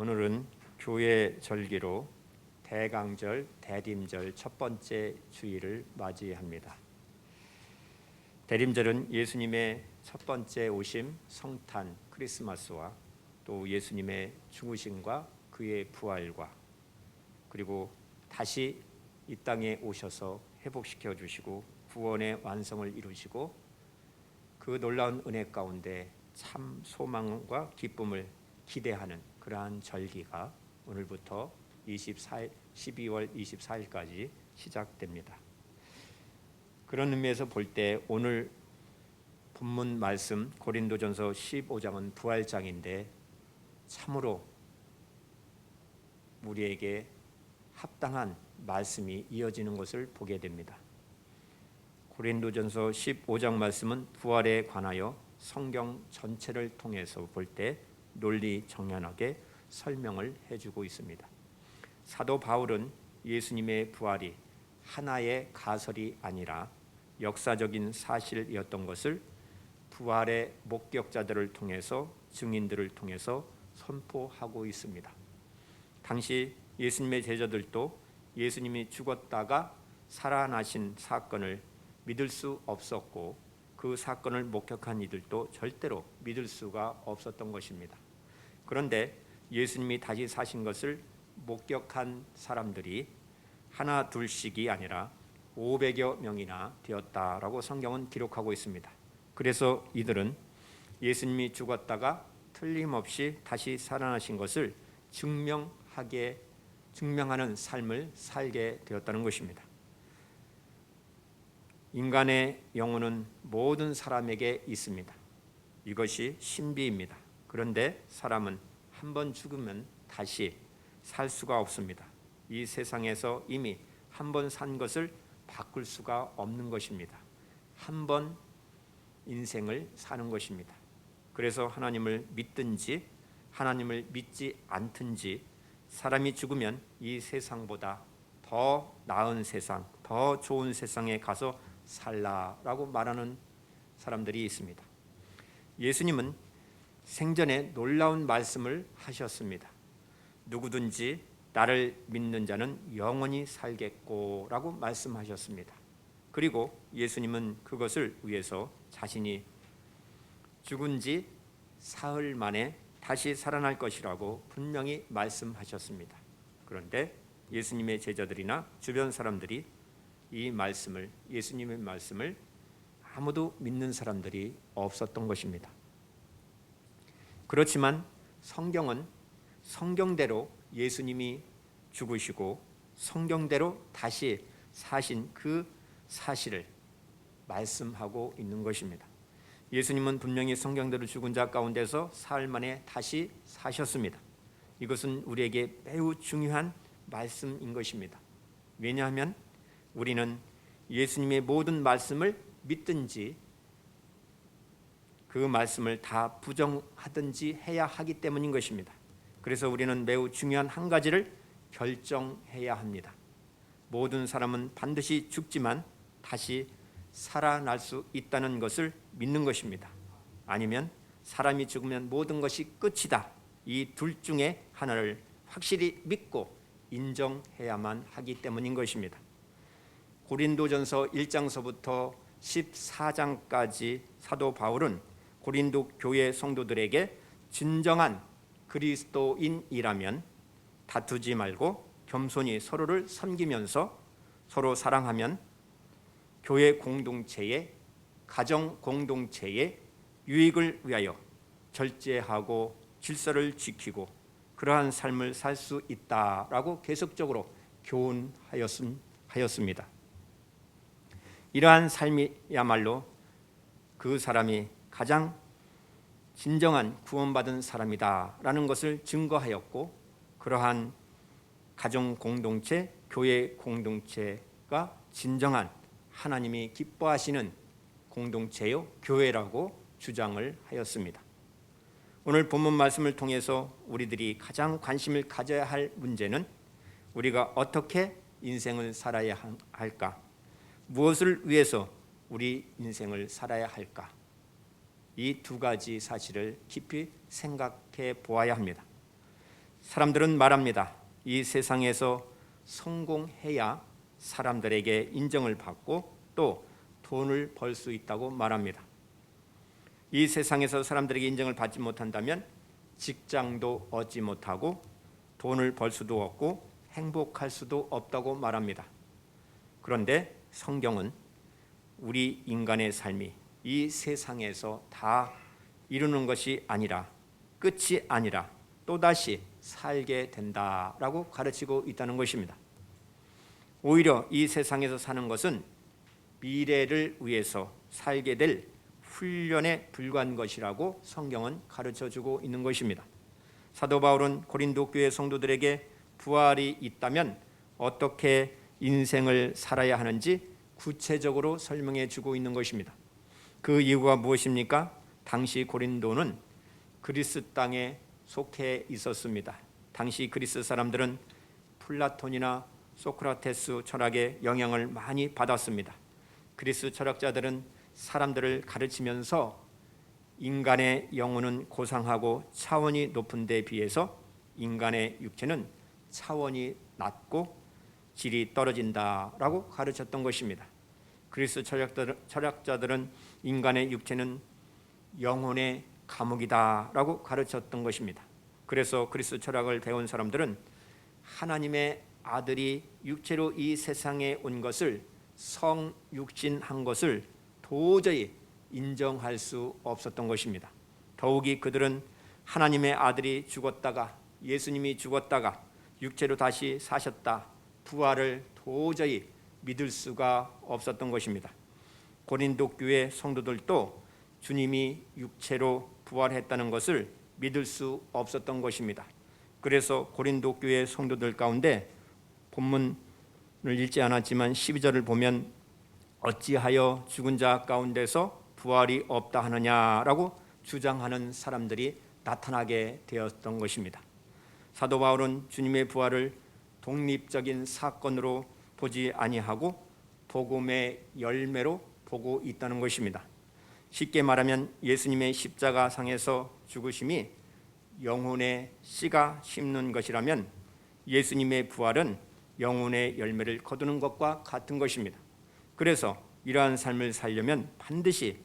오늘은 교회 절기로 대강절, 대림절 첫 번째 주일을 맞이합니다. 대림절은 예수님의 첫 번째 오심, 성탄, 크리스마스와 또 예수님의 죽으심과 그의 부활과 그리고 다시 이 땅에 오셔서 회복시켜 주시고 구원의 완성을 이루시고 그 놀라운 은혜 가운데 참 소망과 기쁨을 기대하는 그러한 절기가 오늘부터 12월 24일까지 시작됩니다. 그런 의미에서 볼 때 오늘 본문 말씀 고린도전서 15장은 부활장인데 참으로 우리에게 합당한 말씀이 이어지는 것을 보게 됩니다. 고린도전서 15장 말씀은 부활에 관하여 성경 전체를 통해서 볼 때 논리 정연하게 설명을 해주고 있습니다. 사도 바울은 예수님의 부활이 하나의 가설이 아니라 역사적인 사실이었던 것을 부활의 목격자들을 통해서 증인들을 통해서 선포하고 있습니다. 당시 예수님의 제자들도 예수님이 죽었다가 살아나신 사건을 믿을 수 없었고 그 사건을 목격한 이들도 절대로 믿을 수가 없었던 것입니다. 그런데 예수님이 다시 사신 것을 목격한 사람들이 하나 둘씩이 아니라 500여 명이나 되었다라고 성경은 기록하고 있습니다. 그래서 이들은 예수님이 죽었다가 틀림없이 다시 살아나신 것을 증명하는 삶을 살게 되었다는 것입니다. 인간의 영혼은 모든 사람에게 있습니다. 이것이 신비입니다. 그런데 사람은 한 번 죽으면 다시 살 수가 없습니다. 이 세상에서 이미 한 번 산 것을 바꿀 수가 없는 것입니다. 한 번 인생을 사는 것입니다. 그래서 하나님을 믿든지 하나님을 믿지 않든지 사람이 죽으면 이 세상보다 더 나은 세상, 더 좋은 세상에 가서 살라라고 말하는 사람들이 있습니다. 예수님은 생전에 놀라운 말씀을 하셨습니다. 누구든지 나를 믿는 자는 영원히 살겠고 라고 말씀하셨습니다. 그리고 예수님은 그것을 위해서 자신이 죽은 지 사흘 만에 다시 살아날 것이라고 분명히 말씀하셨습니다. 그런데 예수님의 제자들이나 주변 사람들이 이 말씀을, 예수님의 말씀을 아무도 믿는 사람들이 없었던 것입니다. 그렇지만 성경은 성경대로 예수님이 죽으시고 성경대로 다시 사신 그 사실을 말씀하고 있는 것입니다. 예수님은 분명히 성경대로 죽은 자 가운데서 사흘 만에 다시 사셨습니다. 이것은 우리에게 매우 중요한 말씀인 것입니다. 왜냐하면 우리는 예수님의 모든 말씀을 믿든지 그 말씀을 다 부정하든지 해야 하기 때문인 것입니다. 그래서 우리는 매우 중요한 한 가지를 결정해야 합니다. 모든 사람은 반드시 죽지만 다시 살아날 수 있다는 것을 믿는 것입니다. 아니면 사람이 죽으면 모든 것이 끝이다. 이 둘 중에 하나를 확실히 믿고 인정해야만 하기 때문인 것입니다. 고린도전서 1장서부터 14장까지 사도 바울은 고린도 교회 성도들에게 진정한 그리스도인이라면 다투지 말고 겸손히 서로를 섬기면서 서로 사랑하면 교회 공동체의 가정 공동체의 유익을 위하여 절제하고 질서를 지키고 그러한 삶을 살 수 있다라고 계속적으로 교훈하였습니다. 이러한 삶이야말로 그 사람이 가장 진정한 구원받은 사람이다라는 것을 증거하였고 그러한 가정 공동체, 교회 공동체가 진정한 하나님이 기뻐하시는 공동체요 교회라고 주장을 하였습니다. 오늘 본문 말씀을 통해서 우리들이 가장 관심을 가져야 할 문제는 우리가 어떻게 인생을 살아야 할까? 무엇을 위해서 우리 인생을 살아야 할까? 이 두 가지 사실을 깊이 생각해 보아야 합니다. 사람들은 말합니다. 이 세상에서 성공해야 사람들에게 인정을 받고 또 돈을 벌 수 있다고 말합니다. 이 세상에서 사람들에게 인정을 받지 못한다면 직장도 얻지 못하고 돈을 벌 수도 없고 행복할 수도 없다고 말합니다. 그런데 성경은 우리 인간의 삶이 이 세상에서 다 이루는 것이 아니라 끝이 아니라 또다시 살게 된다라고 가르치고 있다는 것입니다. 오히려 이 세상에서 사는 것은 미래를 위해서 살게 될 훈련에 불과한 것이라고 성경은 가르쳐주고 있는 것입니다. 사도 바울은 고린도 교회 성도들에게 부활이 있다면 어떻게 인생을 살아야 하는지 구체적으로 설명해 주고 있는 것입니다. 그 이유가 무엇입니까? 당시 고린도는 그리스 땅에 속해 있었습니다. 당시 그리스 사람들은 플라톤이나 소크라테스 철학의 영향을 많이 받았습니다. 그리스 철학자들은 사람들을 가르치면서 인간의 영혼은 고상하고 차원이 높은 데 비해서 인간의 육체는 차원이 낮고 질이 떨어진다라고 가르쳤던 것입니다. 그리스 철학자들은 인간의 육체는 영혼의 감옥이다라고 가르쳤던 것입니다. 그래서 그리스 철학을 배운 사람들은 하나님의 아들이 육체로 이 세상에 온 것을 성육신한 것을 도저히 인정할 수 없었던 것입니다. 더욱이 그들은 하나님의 아들이 죽었다가 예수님이 죽었다가 육체로 다시 사셨다 부활을 도저히 믿을 수가 없었던 것입니다. 고린도 교회 성도들도 주님이 육체로 부활했다는 것을 믿을 수 없었던 것입니다. 그래서 고린도 교회 성도들 가운데 본문을 읽지 않았지만 12절을 보면 어찌하여 죽은 자 가운데서 부활이 없다 하느냐라고 주장하는 사람들이 나타나게 되었던 것입니다. 사도 바울은 주님의 부활을 독립적인 사건으로 보지 아니하고 복음의 열매로 보고 있다는 것입니다. 쉽게 말하면 예수님의 십자가상에서 죽으심이 영혼의 씨가 심는 것이라면 예수님의 부활은 영혼의 열매를 거두는 것과 같은 것입니다. 그래서 이러한 삶을 살려면 반드시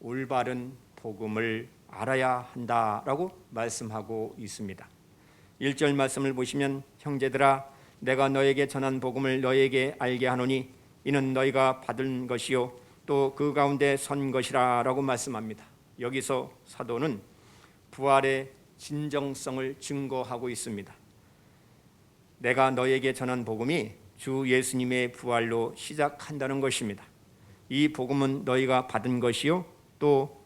올바른 복음을 알아야 한다라고 말씀하고 있습니다. 1절 말씀을 보시면 형제들아 내가 너에게 전한 복음을 너에게 알게 하노니 이는 너희가 받은 것이요 또 그 가운데 선 것이라 라고 말씀합니다. 여기서 사도는 부활의 진정성을 증거하고 있습니다. 내가 너에게 전한 복음이 주 예수님의 부활로 시작한다는 것입니다. 이 복음은 너희가 받은 것이요 또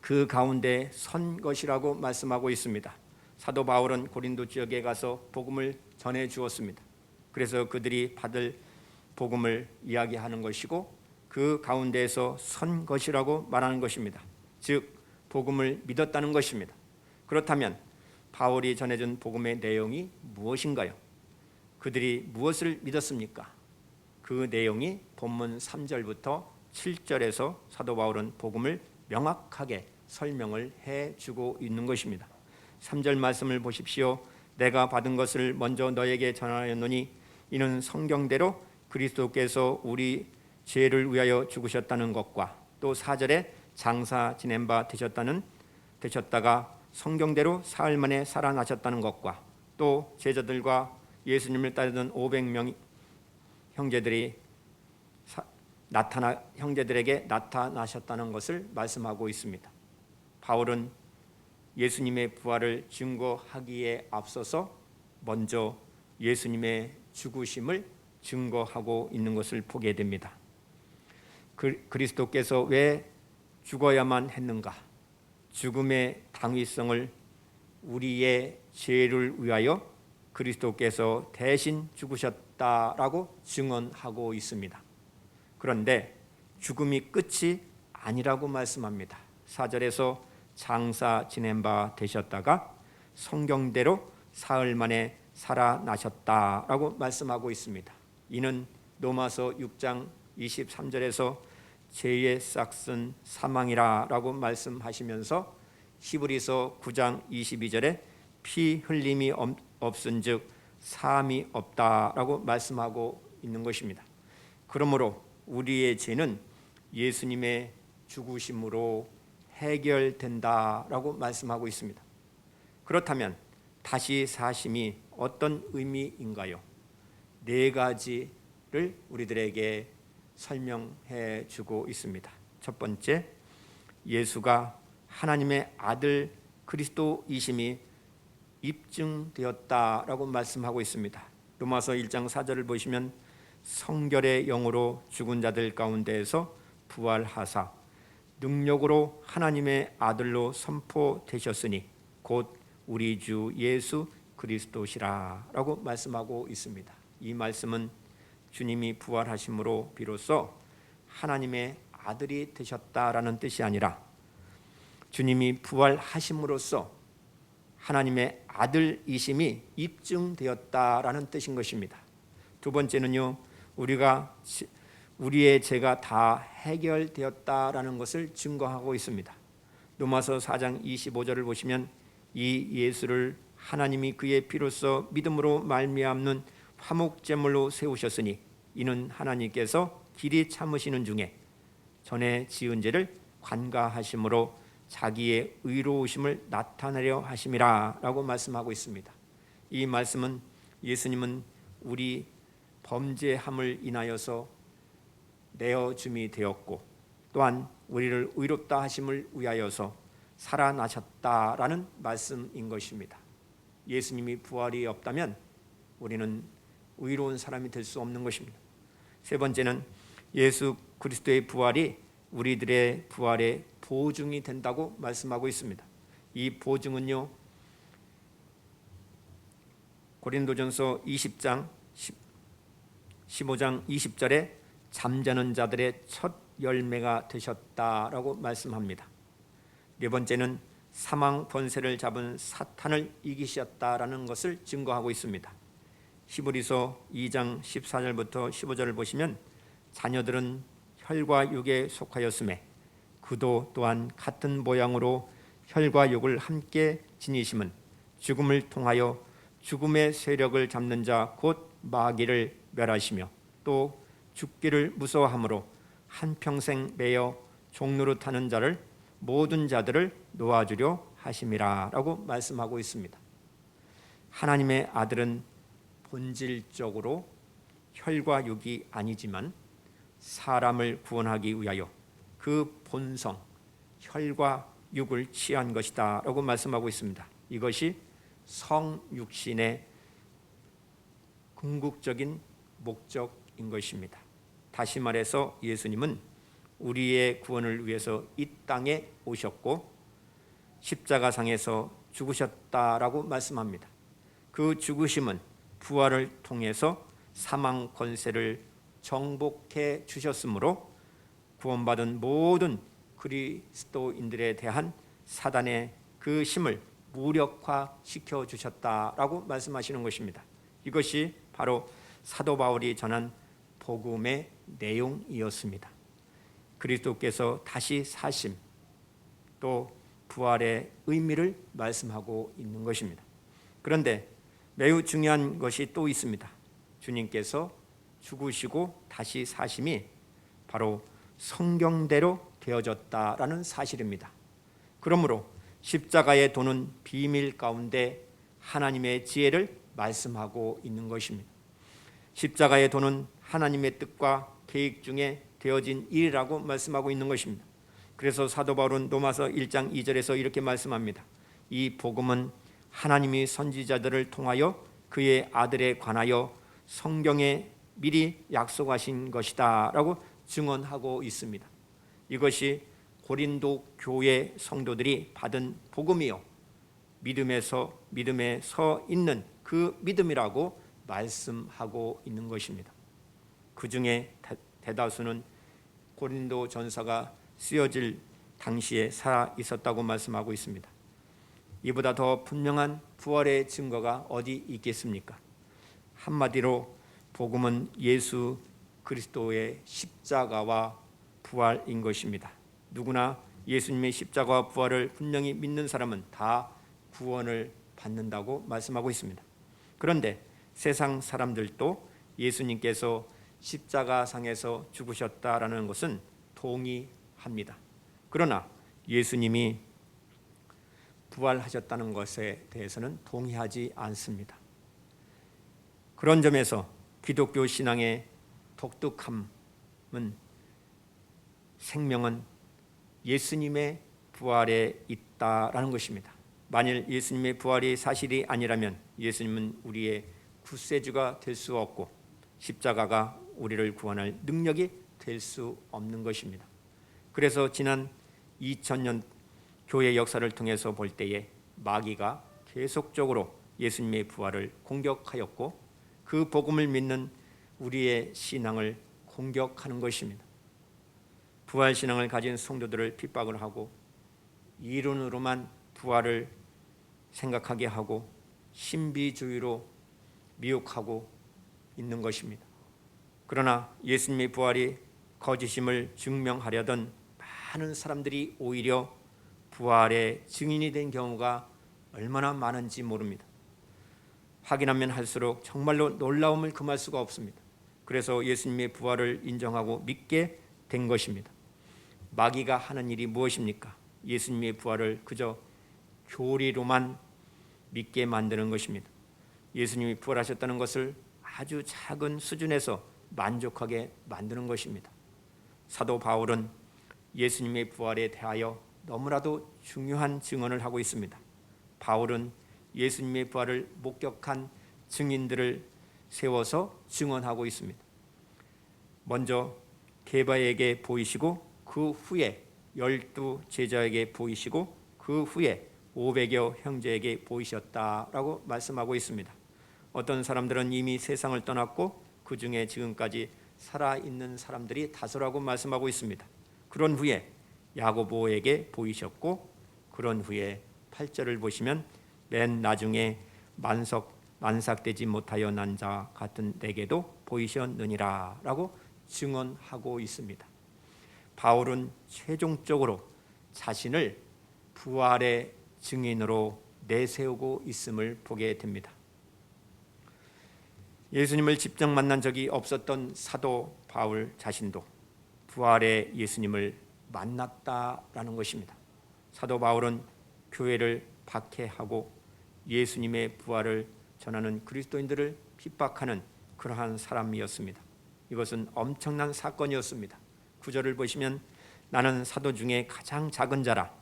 그 가운데 선 것이라고 말씀하고 있습니다. 사도 바울은 고린도 지역에 가서 복음을 전해 주었습니다. 그래서 그들이 받을 복음을 이야기하는 것이고 그 가운데에서 선 것이라고 말하는 것입니다. 즉 복음을 믿었다는 것입니다. 그렇다면 바울이 전해준 복음의 내용이 무엇인가요? 그들이 무엇을 믿었습니까? 그 내용이 본문 3절부터 7절에서 사도 바울은 복음을 명확하게 설명을 해주고 있는 것입니다. 3절 말씀을 보십시오. 내가 받은 것을 먼저 너에게 전하였노니 이는 성경대로 그리스도께서 우리 죄를 위하여 죽으셨다는 것과 또 4절에 장사 지낸 바 되셨다가 성경대로 사흘 만에 살아나셨다는 것과 또 제자들과 예수님을 따르던 500명 형제들에게 나타나셨다는 것을 말씀하고 있습니다. 바울은 예수님의 부활을 증거하기에 앞서서 먼저 예수님의 죽으심을 증거하고 있는 것을 보게 됩니다. 그리스도께서 왜 죽어야만 했는가? 죽음의 당위성을 우리의 죄를 위하여 그리스도께서 대신 죽으셨다라고 증언하고 있습니다. 그런데 죽음이 끝이 아니라고 말씀합니다. 4절에서 장사 지낸 바 되셨다가 성경대로 사흘 만에 살아나셨다라고 말씀하고 있습니다. 이는 로마서 6장 23절에서 죄의 싹은 사망이라고 말씀하시면서 히브리서 9장 22절에 피 흘림이 없은즉 사함이 없다라고 말씀하고 있는 것입니다. 그러므로 우리의 죄는 예수님의 죽으심으로 해결된다라고 말씀하고 있습니다. 그렇다면 다시 사심이 어떤 의미인가요? 네 가지를 우리들에게 설명해 주고 있습니다. 첫 번째, 예수가 하나님의 아들 그리스도이심이 입증되었다라고 말씀하고 있습니다. 로마서 1장 4절을 보시면 성결의 영으로 죽은 자들 가운데에서 부활하사 능력으로 하나님의 아들로 선포되셨으니 곧 우리 주 예수 그리스도시라 라고 말씀하고 있습니다. 이 말씀은 주님이 부활하심으로 비로소 하나님의 아들이 되셨다라는 뜻이 아니라 주님이 부활하심으로써 하나님의 아들이심이 입증되었다라는 뜻인 것입니다. 두 번째는요, 우리의 죄가 다 해결되었다라는 것을 증거하고 있습니다. 로마서 4장 25절을 보시면 이 예수를 하나님이 그의 피로써 믿음으로 말미암는 화목제물로 세우셨으니 이는 하나님께서 길이 참으시는 중에 전에 지은 죄를 관가하심으로 자기의 의로우심을 나타내려 하심이라 라고 말씀하고 있습니다. 이 말씀은 예수님은 우리 범죄함을 인하여서 내어줌이 되었고 또한 우리를 의롭다 하심을 위하여서 살아나셨다라는 말씀인 것입니다. 예수님이 부활이 없다면 우리는 의로운 사람이 될 수 없는 것입니다. 세 번째는 예수 그리스도의 부활이 우리들의 부활의 보증이 된다고 말씀하고 있습니다. 이 보증은요, 고린도전서 20장 15장 20절에 잠자는 자들의 첫 열매가 되셨다라고 말씀합니다. 네 번째는 사망 권세를 잡은 사탄을 이기셨다라는 것을 증거하고 있습니다. 히브리서 2장 14절부터 15절을 보시면 자녀들은 혈과 육에 속하였음에 그도 또한 같은 모양으로 혈과 육을 함께 지니심은 죽음을 통하여 죽음의 세력을 잡는 자 곧 마귀를 멸하시며 또 죽기를 무서워함으로 한평생 매여 종로로 타는 자를 모든 자들을 놓아주려 하심이라 라고 말씀하고 있습니다. 하나님의 아들은 본질적으로 혈과 육이 아니지만 사람을 구원하기 위하여 그 본성 혈과 육을 취한 것이다 라고 말씀하고 있습니다. 이것이 성육신의 궁극적인 목적인 것입니다. 다시 말해서 예수님은 우리의 구원을 위해서 이 땅에 오셨고 십자가상에서 죽으셨다라고 말씀합니다. 그 죽으심은 부활을 통해서 사망 권세를 정복해 주셨으므로 구원받은 모든 그리스도인들에 대한 사단의 그 힘을 무력화시켜 주셨다라고 말씀하시는 것입니다. 이것이 바로 사도 바울이 전한 복음의 내용이었습니다. 그리스도께서 다시 사심 또 부활의 의미를 말씀하고 있는 것입니다. 그런데 매우 중요한 것이 또 있습니다. 주님께서 죽으시고 다시 사심이 바로 성경대로 되어졌다라는 사실입니다. 그러므로 십자가의 도는 비밀 가운데 하나님의 지혜를 말씀하고 있는 것입니다. 십자가의 도는 하나님의 뜻과 계획 중에 되어진 일이라고 말씀하고 있는 것입니다. 그래서 사도 바울은 로마서 1장 2절에서 이렇게 말씀합니다. 이 복음은 하나님이 선지자들을 통하여 그의 아들에 관하여 성경에 미리 약속하신 것이다 라고 증언하고 있습니다. 이것이 고린도 교회 성도들이 받은 복음이요 믿음에 서 있는 그 믿음이라고 말씀하고 있는 것입니다. 그 중에 대다수는 고린도 전서가 쓰여질 당시에 살아 있었다고 말씀하고 있습니다. 이보다 더 분명한 부활의 증거가 어디 있겠습니까? 한마디로 복음은 예수 그리스도의 십자가와 부활인 것입니다. 누구나 예수님의 십자가와 부활을 분명히 믿는 사람은 다 구원을 받는다고 말씀하고 있습니다. 그런데 세상 사람들도 예수님께서 십자가상에서 죽으셨다라는 것은 동의합니다. 그러나 예수님이 부활하셨다는 것에 대해서는 동의하지 않습니다. 그런 점에서 기독교 신앙의 독특함은 생명은 예수님의 부활에 있다라는 것입니다. 만일 예수님의 부활이 사실이 아니라면 예수님은 우리의 구세주가 될 수 없고 십자가가 우리를 구원할 능력이 될 수 없는 것입니다. 그래서 지난 2000년 교회 역사를 통해서 볼 때에 마귀가 계속적으로 예수님의 부활을 공격하였고 그 복음을 믿는 우리의 신앙을 공격하는 것입니다. 부활 신앙을 가진 성도들을 핍박을 하고 이론으로만 부활을 생각하게 하고 신비주의로 미혹하고 있는 것입니다. 그러나 예수님의 부활이 거짓임을 증명하려던 많은 사람들이 오히려 부활의 증인이 된 경우가 얼마나 많은지 모릅니다. 확인하면 할수록 정말로 놀라움을 금할 수가 없습니다. 그래서 예수님의 부활을 인정하고 믿게 된 것입니다. 마귀가 하는 일이 무엇입니까? 예수님의 부활을 그저 교리로만 믿게 만드는 것입니다. 예수님이 부활하셨다는 것을 아주 작은 수준에서 만족하게 만드는 것입니다. 사도 바울은 예수님의 부활에 대하여 너무나도 중요한 증언을 하고 있습니다. 바울은 예수님의 부활을 목격한 증인들을 세워서 증언하고 있습니다. 먼저 게바에게 보이시고 그 후에 12 제자에게 보이시고 그 후에 500여 형제에게 보이셨다라고 말씀하고 있습니다. 어떤 사람들은 이미 세상을 떠났고 그 중에 지금까지 살아있는 사람들이 다수라고 말씀하고 있습니다. 그런 후에 야고보에게 보이셨고 그런 후에 8절을 보시면 맨 나중에 만삭되지 못하여 난 자 같은 내게도 보이셨느니라 라고 증언하고 있습니다. 바울은 최종적으로 자신을 부활의 증인으로 내세우고 있음을 보게 됩니다. 예수님을 직접 만난 적이 없었던 사도 바울 자신도 부활의 예수님을 만났다라는 것입니다. 사도 바울은 교회를 박해하고 예수님의 부활을 전하는 그리스도인들을 핍박하는 그러한 사람이었습니다. 이것은 엄청난 사건이었습니다. 9절을 보시면 나는 사도 중에 가장 작은 자라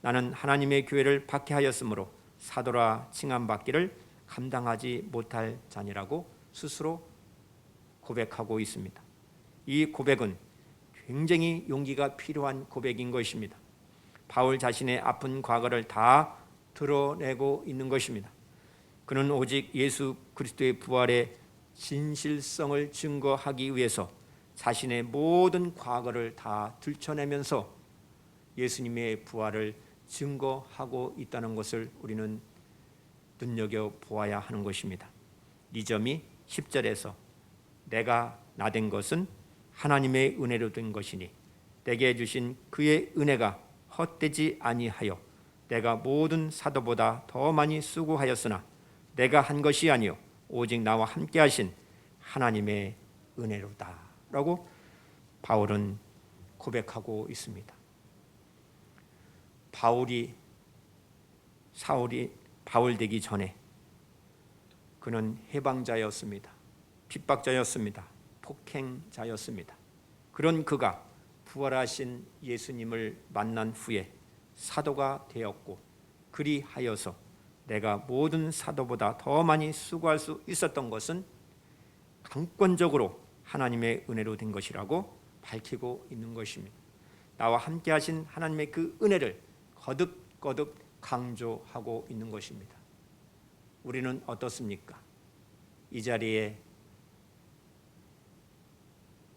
나는 하나님의 교회를 박해하였으므로 사도라 칭함받기를 감당하지 못할 자니라고 스스로 고백하고 있습니다. 이 고백은 굉장히 용기가 필요한 고백인 것입니다. 바울 자신의 아픈 과거를 다 드러내고 있는 것입니다. 그는 오직 예수 그리스도의 부활의 진실성을 증거하기 위해서 자신의 모든 과거를 다 들춰내면서 예수님의 부활을 증거하고 있다는 것을 우리는 눈여겨보아야 하는 것입니다. 이 점이 10절에서 내가 나된 것은 하나님의 은혜로 된 것이니 내게 주신 그의 은혜가 헛되지 아니하여 내가 모든 사도보다 더 많이 수고하였으나 내가 한 것이 아니요 오직 나와 함께 하신 하나님의 은혜로다 라고 바울은 고백하고 있습니다. 사울이 바울 되기 전에 그는 해방자였습니다. 핍박자였습니다. 폭행자였습니다. 그런 그가 부활하신 예수님을 만난 후에 사도가 되었고 그리하여서 내가 모든 사도보다 더 많이 수고할 수 있었던 것은 강권적으로 하나님의 은혜로 된 것이라고 밝히고 있는 것입니다. 나와 함께 하신 하나님의 그 은혜를 거듭거듭 강조하고 있는 것입니다. 우리는 어떻습니까? 이 자리에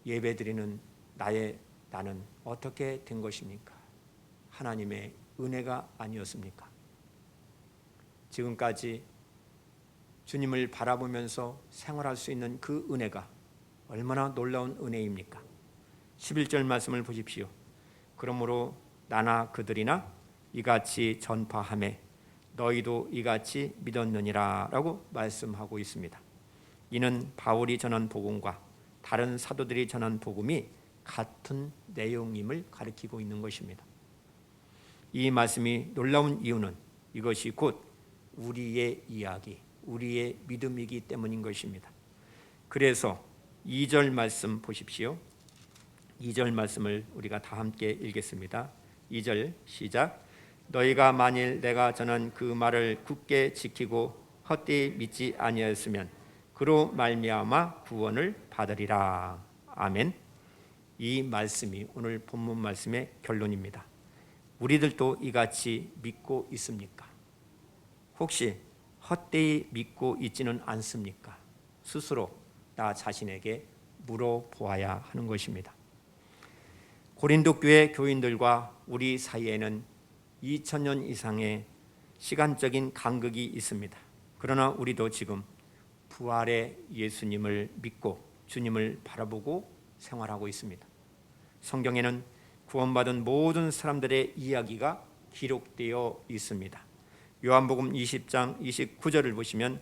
예배드리는 나는 어떻게 된 것입니까? 하나님의 은혜가 아니었습니까? 지금까지 주님을 바라보면서 생활할 수 있는 그 은혜가 얼마나 놀라운 은혜입니까? 11절 말씀을 보십시오. 그러므로 나나 그들이나 이같이 전파하매 너희도 이같이 믿었느니라 라고 말씀하고 있습니다. 이는 바울이 전한 복음과 다른 사도들이 전한 복음이 같은 내용임을 가리키고 있는 것입니다. 이 말씀이 놀라운 이유는 이것이 곧 우리의 이야기, 우리의 믿음이기 때문인 것입니다. 그래서 2절 말씀 보십시오. 2절 말씀을 우리가 다 함께 읽겠습니다. 2절 시작. 너희가 만일 내가 전한 그 말을 굳게 지키고 헛되이 믿지 아니하였으면 그로 말미암아 구원을 받으리라. 아멘. 이 말씀이 오늘 본문 말씀의 결론입니다. 우리들도 이같이 믿고 있습니까? 혹시 헛되이 믿고 있지는 않습니까? 스스로 나 자신에게 물어보아야 하는 것입니다. 고린도 교회 교인들과 우리 사이에는 2000년 이상의 시간적인 간극이 있습니다. 그러나 우리도 지금 부활의 예수님을 믿고 주님을 바라보고 생활하고 있습니다. 성경에는 구원받은 모든 사람들의 이야기가 기록되어 있습니다. 요한복음 20장 29절을 보시면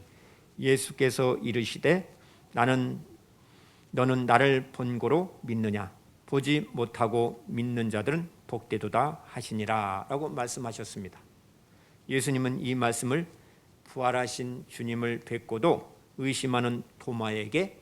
예수께서 이르시되 너는 나를 본고로 믿느냐? 보지 못하고 믿는 자들은 복되도다 하시니라 라고 말씀하셨습니다. 예수님은 이 말씀을 부활하신 주님을 뵙고도 의심하는 도마에게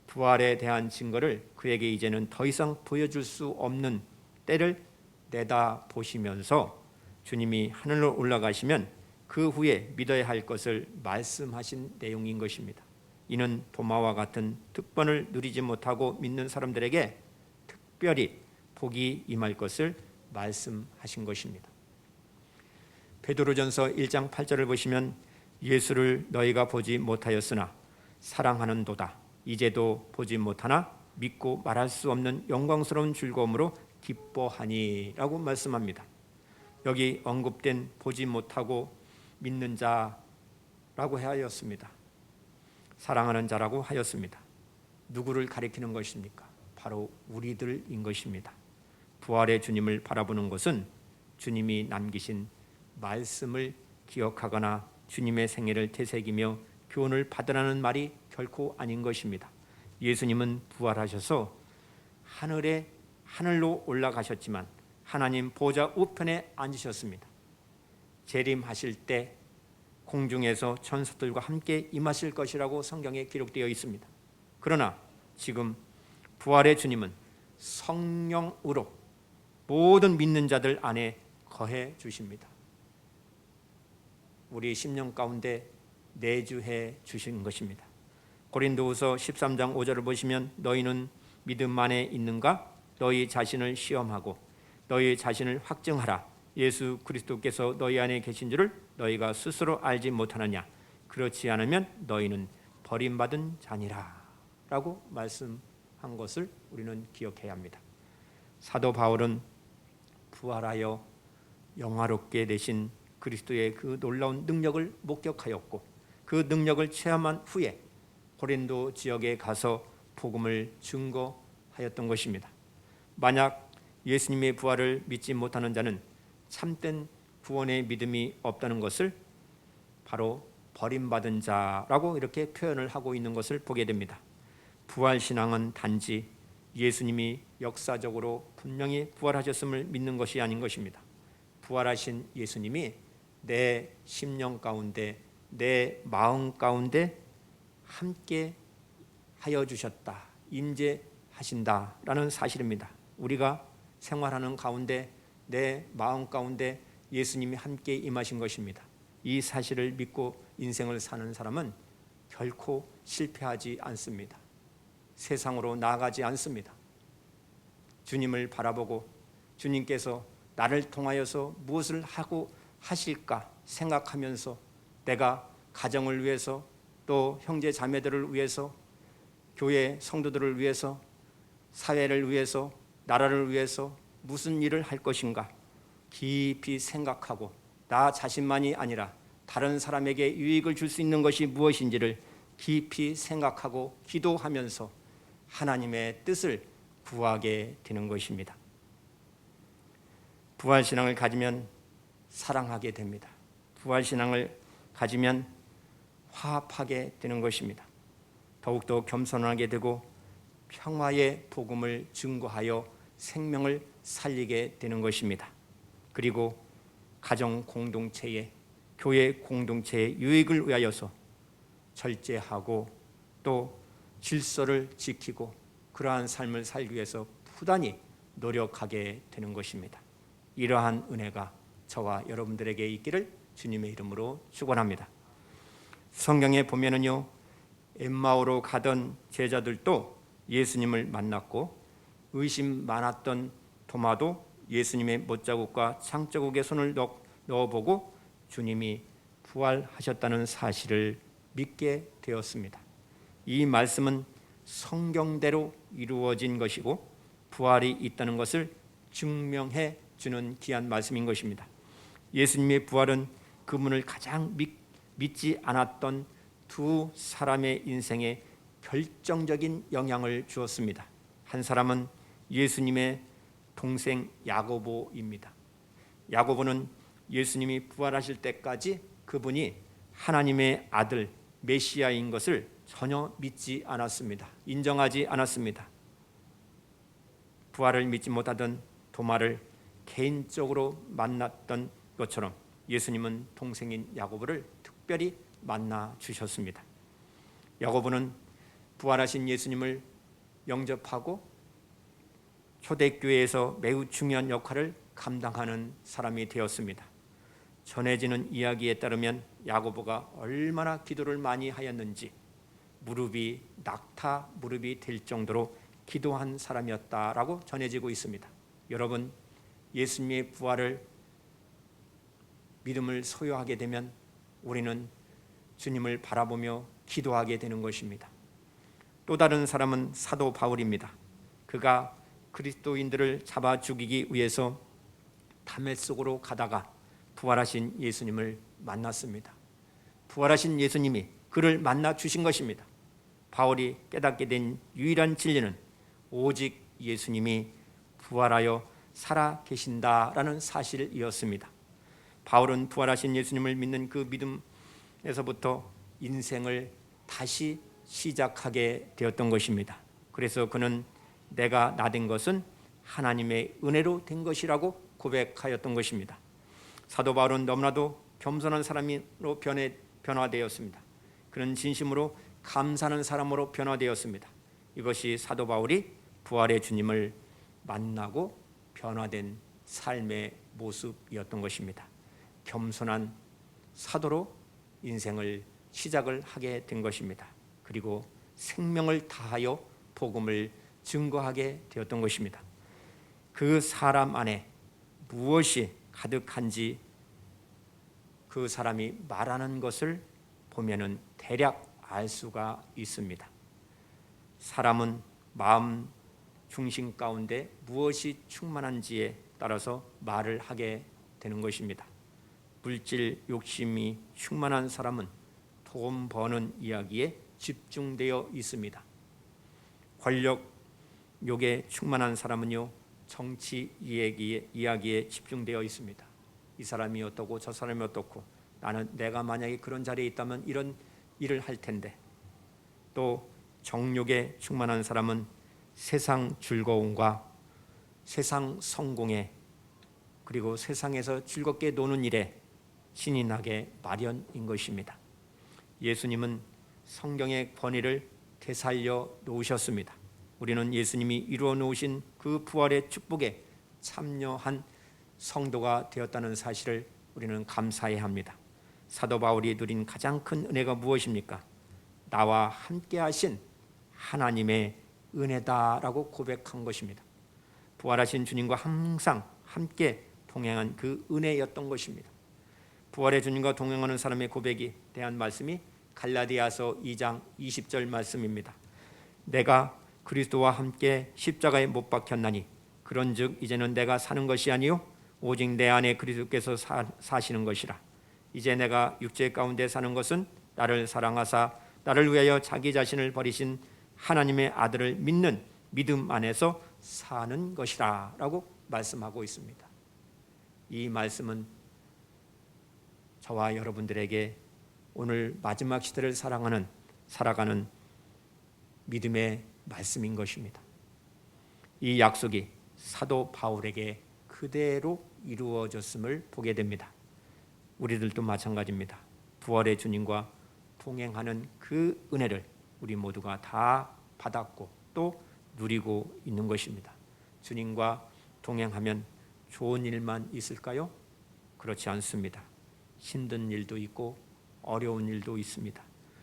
부활에 대한 증거를 그에게 이제는 더 이상 보여줄 수 없는 때를 내다보시면서 주님이 하늘로 올라가시면 그 후에 믿어야 할 것을 말씀하신 내용인 것입니다. 이는 도마와 같은 특권을 누리지 못하고 믿는 사람들에게 특별히 복이 임할 것을 말씀하신 것입니다. 베드로전서 1장 8절을 보시면 예수를 너희가 보지 못하였으나 사랑하는도다. 이제도 보지 못하나 믿고 말할 수 없는 영광스러운 즐거움으로 기뻐하니 라고 말씀합니다. 여기 언급된 보지 못하고 믿는 자라고 하였습니다. 사랑하는 자라고 하였습니다. 누구를 가리키는 것입니까? 바로 우리들인 것입니다. 부활의 주님을 바라보는 것은 주님이 남기신 말씀을 기억하거나 주님의 생애를 되새기며 교훈을 받으라는 말이 결코 아닌 것입니다. 예수님은 부활하셔서 하늘로 올라가셨지만 하나님 보좌 우편에 앉으셨습니다. 재림하실 때 공중에서 천사들과 함께 임하실 것이라고 성경에 기록되어 있습니다. 그러나 지금 부활의 주님은 성령으로 모든 믿는 자들 안에 거해 주십니다. 우리 심령 가운데 내주해 주신 것입니다. 고린도후서 13장 5절을 보시면 너희는 믿음 안에 있는가? 너희 자신을 시험하고 너희 자신을 확증하라. 예수 그리스도께서 너희 안에 계신 줄을 너희가 스스로 알지 못하느냐? 그렇지 않으면 너희는 버림받은 자니라 라고 말씀한 것을 우리는 기억해야 합니다. 사도 바울은 부활하여 영화롭게 되신 그리스도의 그 놀라운 능력을 목격하였고 그 능력을 체험한 후에 고린도 지역에 가서 복음을 증거하였던 것입니다. 만약 예수님의 부활을 믿지 못하는 자는 참된 구원의 믿음이 없다는 것을 바로 버림받은 자라고 이렇게 표현을 하고 있는 것을 보게 됩니다. 부활신앙은 단지 예수님이 역사적으로 분명히 부활하셨음을 믿는 것이 아닌 것입니다. 부활하신 예수님이 내 심령 가운데 내 마음 가운데 함께 하여 주셨다, 임재하신다라는 사실입니다. 우리가 생활하는 가운데 내 마음 가운데 예수님이 함께 임하신 것입니다. 이 사실을 믿고 인생을 사는 사람은 결코 실패하지 않습니다. 세상으로 나아가지 않습니다. 주님을 바라보고 주님께서 나를 통하여서 무엇을 하고 하실까 생각하면서 내가 가정을 위해서 또 형제 자매들을 위해서 교회 성도들을 위해서 사회를 위해서 나라를 위해서 무슨 일을 할 것인가 깊이 생각하고 나 자신만이 아니라 다른 사람에게 유익을 줄 수 있는 것이 무엇인지를 깊이 생각하고 기도하면서 하나님의 뜻을 구하게 되는 것입니다. 부활신앙을 가지면 사랑하게 됩니다. 부활신앙을 가지면 화합하게 되는 것입니다. 더욱더 겸손하게 되고 평화의 복음을 증거하여 생명을 살리게 되는 것입니다. 그리고 가정 공동체의 교회 공동체의 유익을 위하여서 절제하고 또 질서를 지키고 그러한 삶을 살기 위해서 부단히 노력하게 되는 것입니다. 이러한 은혜가 저와 여러분들에게 있기를 주님의 이름으로 축원합니다. 성경에 보면은요, 엠마오로 가던 제자들도 예수님을 만났고 의심 많았던 도마도 예수님의 못자국과 창자국에 손을 넣어보고 주님이 부활하셨다는 사실을 믿게 되었습니다. 이 말씀은 성경대로 이루어진 것이고 부활이 있다는 것을 증명해 주는 귀한 말씀인 것입니다. 예수님의 부활은 그분을 가장 믿지 않았던 두 사람의 인생에 결정적인 영향을 주었습니다. 한 사람은 예수님의 동생 야고보입니다. 야고보는 예수님이 부활하실 때까지 그분이 하나님의 아들 메시아인 것을 전혀 믿지 않았습니다. 인정하지 않았습니다. 부활을 믿지 못하던 도마를 개인적으로 만났던 것처럼 예수님은 동생인 야고보를 특별히 만나 주셨습니다. 야고보는 부활하신 예수님을 영접하고 초대교회에서 매우 중요한 역할을 감당하는 사람이 되었습니다. 전해지는 이야기에 따르면 야고보가 얼마나 기도를 많이 하였는지 무릎이 낙타 무릎이 될 정도로 기도한 사람이었다라고 전해지고 있습니다. 여러분, 예수님의 부활을 믿음을 소유하게 되면 우리는 주님을 바라보며 기도하게 되는 것입니다. 또 다른 사람은 사도 바울입니다. 그가 그리스도인들을 잡아 죽이기 위해서 다메섹으로 가다가 부활하신 예수님을 만났습니다. 부활하신 예수님이 그를 만나 주신 것입니다. 바울이 깨닫게 된 유일한 진리는 오직 예수님이 부활하여 살아 계신다라는 사실이었습니다. 바울은 부활하신 예수님을 믿는 그 믿음에서부터 인생을 다시 시작하게 되었던 것입니다. 그래서 그는 내가 나된 것은 하나님의 은혜로 된 것이라고 고백하였던 것입니다. 사도 바울은 너무나도 겸손한 사람으로 변화되었습니다. 그는 진심으로 감사하는 사람으로 변화되었습니다. 이것이 사도 바울이 부활의 주님을 만나고 변화된 삶의 모습이었던 것입니다. 겸손한 사도로 인생을 시작을 하게 된 것입니다. 그리고 생명을 다하여 복음을 증거하게 되었던 것입니다. 그 사람 안에 무엇이 가득한지 그 사람이 말하는 것을 보면은 대략 알 수가 있습니다. 사람은 마음 중심 가운데 무엇이 충만한지에 따라서 말을 하게 되는 것입니다. 물질 욕심이 충만한 사람은 돈 버는 이야기에 집중되어 있습니다. 권력 욕에 충만한 사람은요, 정치 이야기에 집중되어 있습니다. 이 사람이 어떻고 저 사람이 어떻고 내가 만약에 그런 자리에 있다면 이런 일을 할 텐데. 또 정욕에 충만한 사람은 세상 즐거움과 세상 성공에 그리고 세상에서 즐겁게 노는 일에 신이 나게 마련인 것입니다. 예수님은 성경의 권위를 되살려 놓으셨습니다. 우리는 예수님이 이루어 놓으신 그 부활의 축복에 참여한 성도가 되었다는 사실을 우리는 감사해야 합니다. 사도 바울이 누린 가장 큰 은혜가 무엇입니까? 나와 함께 하신 하나님의 은혜다라고 고백한 것입니다. 부활하신 주님과 항상 함께 동행한 그 은혜였던 것입니다. 부활의 주님과 동행하는 사람의 고백에 대한 말씀이 갈라디아서 2장 20절 말씀입니다. 내가 그리스도와 함께 십자가에 못 박혔나니 그런즉 이제는 내가 사는 것이 아니요 오직 내 안에 그리스도께서 사시는 것이라. 이제 내가 육체 가운데 사는 것은 나를 사랑하사 나를 위하여 자기 자신을 버리신 하나님의 아들을 믿는 믿음 안에서 사는 것이라 라고 말씀하고 있습니다. 이 말씀은 저와 여러분들에게 오늘 마지막 시대를 살아가는 믿음의 말씀인 것입니다. 이 약속이 사도 바울에게 그대로 이루어졌음을 보게 됩니다. 우리들도 마찬가지입니다. 부활의 주님과 동행하는 그 은혜를 우리 모두가 다 받았고 또 누리고 있는 것입니다. 주님과 동행하면 좋은 일만 있을까요? 그렇지 않습니다. 힘든 일도 있고 어려운 일도 있습니다.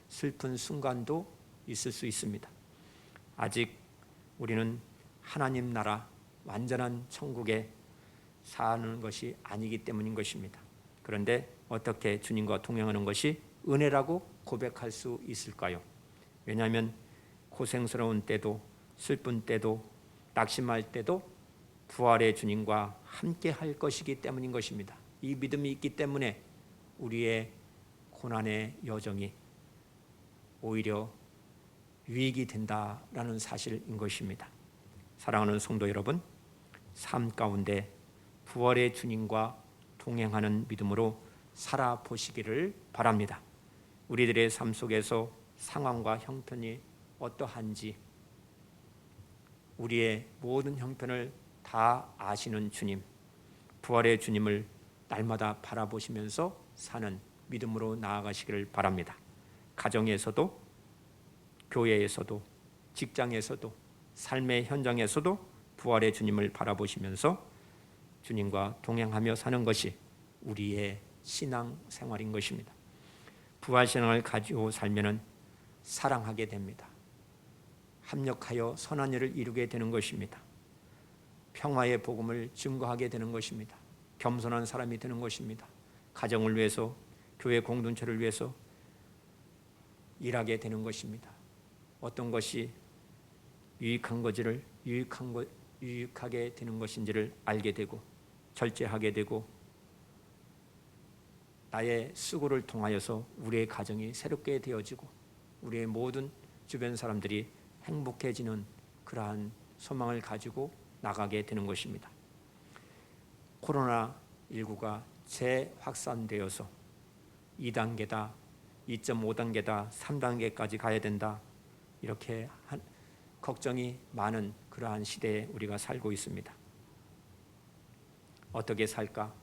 슬픈 순간도 있을 수 있습니다. 아직 우리는 하나님 나라 완전한 천국에 사는 것이 아니기 때문인 것입니다. 그런데 어떻게 주님과 동행하는 것이 은혜라고 고백할 수 있을까요? 왜냐하면 고생스러운 때도 슬픈 때도 낙심할 때도 부활의 주님과 함께 할 것이기 때문인 것입니다. 이 믿음이 있기 때문에 우리의 고난의 여정이 오히려 유익이 된다라는 사실인 것입니다. 사랑하는 성도 여러분, 삶 가운데 부활의 주님과 동행하는 믿음으로 살아보시기를 바랍니다. 우리들의 삶 속에서 상황과 형편이 어떠한지 우리의 모든 형편을 다 아시는 주님, 부활의 주님을 날마다 바라보시면서 사는 믿음으로 나아가시기를 바랍니다. 가정에서도 교회에서도 직장에서도 삶의 현장에서도 부활의 주님을 바라보시면서 주님과 동행하며 사는 것이 우리의 신앙 생활인 것입니다. 부활 신앙을 가지고 살면은 사랑하게 됩니다. 합력하여 선한 일을 이루게 되는 것입니다. 평화의 복음을 증거하게 되는 것입니다. 겸손한 사람이 되는 것입니다. 가정을 위해서 교회 공동체를 위해서 일하게 되는 것입니다. 어떤 것이 유익하게 되는 것인지를 알게 되고 절제하게 되고 나의 수고를 통하여서 우리의 가정이 새롭게 되어지고 우리의 모든 주변 사람들이 행복해지는 그러한 소망을 가지고 나가게 되는 것입니다. 코로나19가 재확산되어서 2단계다, 2.5단계다, 3단계까지 가야 된다 이렇게 걱정이 많은 그러한 시대에 우리가 살고 있습니다. 어떻게 살까?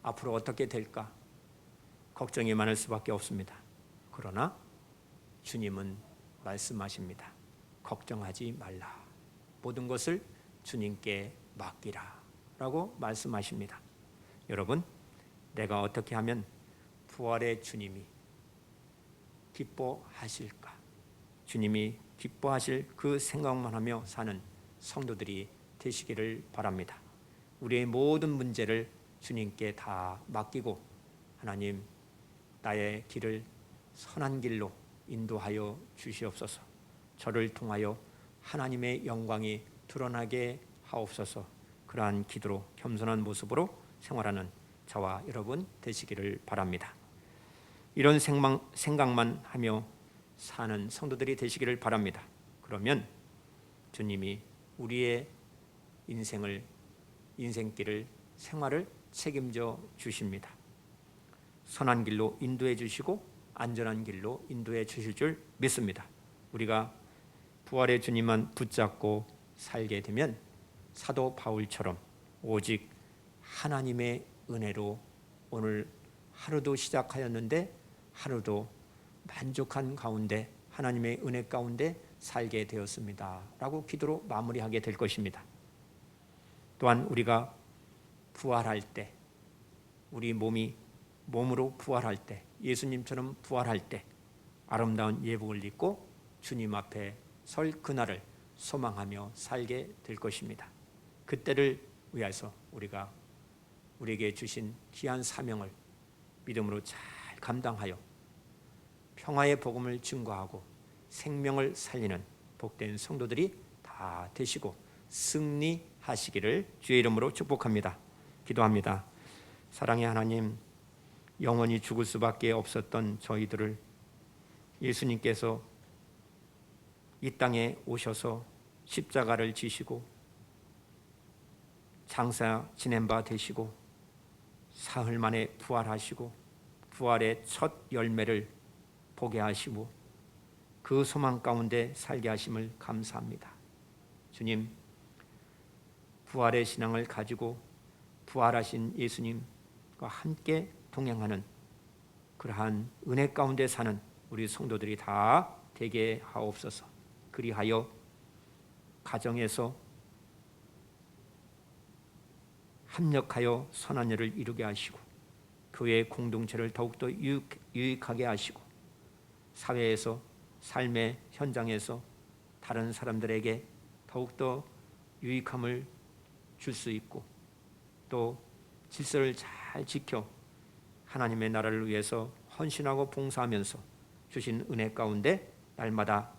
앞으로 어떻게 될까? 걱정이 많을 수밖에 없습니다. 그러나 주님은 말씀하십니다. 걱정하지 말라. 모든 것을 주님께 맡기라 라고 말씀하십니다. 여러분, 내가 어떻게 하면 부활의 주님이 기뻐하실까? 주님이 기뻐하실 그 생각만 하며 사는 성도들이 되시기를 바랍니다. 우리의 모든 문제를 주님께 다 맡기고 하나님, 나의 길을 선한 길로 인도하여 주시옵소서. 저를 통하여 하나님의 영광이 드러나게 하옵소서. 그러한 기도로 겸손한 모습으로 생활하는 저와 여러분 되시기를 바랍니다. 이런 생각만 하며 사는 성도들이 되시기를 바랍니다. 그러면 주님이 우리의 인생길을 생활을 책임져 주십니다. 선한 길로 인도해 주시고 안전한 길로 인도해 주실 줄 믿습니다. 우리가 부활의 주님만 붙잡고 살게 되면 사도 바울처럼 오직 하나님의 은혜로 오늘 하루도 시작하였는데 하루도 만족한 가운데 하나님의 은혜 가운데 살게 되었습니다 라고 기도로 마무리하게 될 것입니다. 또한 우리가 부활할 때 우리 몸으로 부활할 때 예수님처럼 부활할 때 아름다운 예복을 입고 주님 앞에 설 그날을 소망하며 살게 될 것입니다. 그때를 위해서 우리가 우리에게 주신 귀한 사명을 믿음으로 잘 감당하여 평화의 복음을 증거하고 생명을 살리는 복된 성도들이 다 되시고 승리하시기를 주의 이름으로 축복합니다. 기도합니다. 사랑의 하나님, 영원히 죽을 수밖에 없었던 저희들을 예수님께서 이 땅에 오셔서 십자가를 지시고 장사 지낸 바 되시고 사흘 만에 부활하시고 부활의 첫 열매를 보게 하시고 그 소망 가운데 살게 하심을 감사합니다. 주님, 부활의 신앙을 가지고 부활하신 예수님과 함께 동행하는 그러한 은혜 가운데 사는 우리 성도들이 다 되게 하옵소서. 그리하여 가정에서 합력하여 선한 일을 이루게 하시고 교회 공동체를 더욱더 유익하게 하시고 사회에서 삶의 현장에서 다른 사람들에게 더욱더 유익함을 줄 수 있고 또 질서를 잘 지켜 하나님의 나라를 위해서 헌신하고 봉사하면서 주신 은혜 가운데 날마다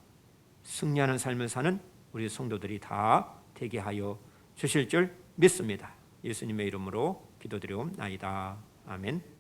승리하는 삶을 사는 우리 성도들이 다 되게 하여 주실 줄 믿습니다. 예수님의 이름으로 기도드리옵나이다. 아멘.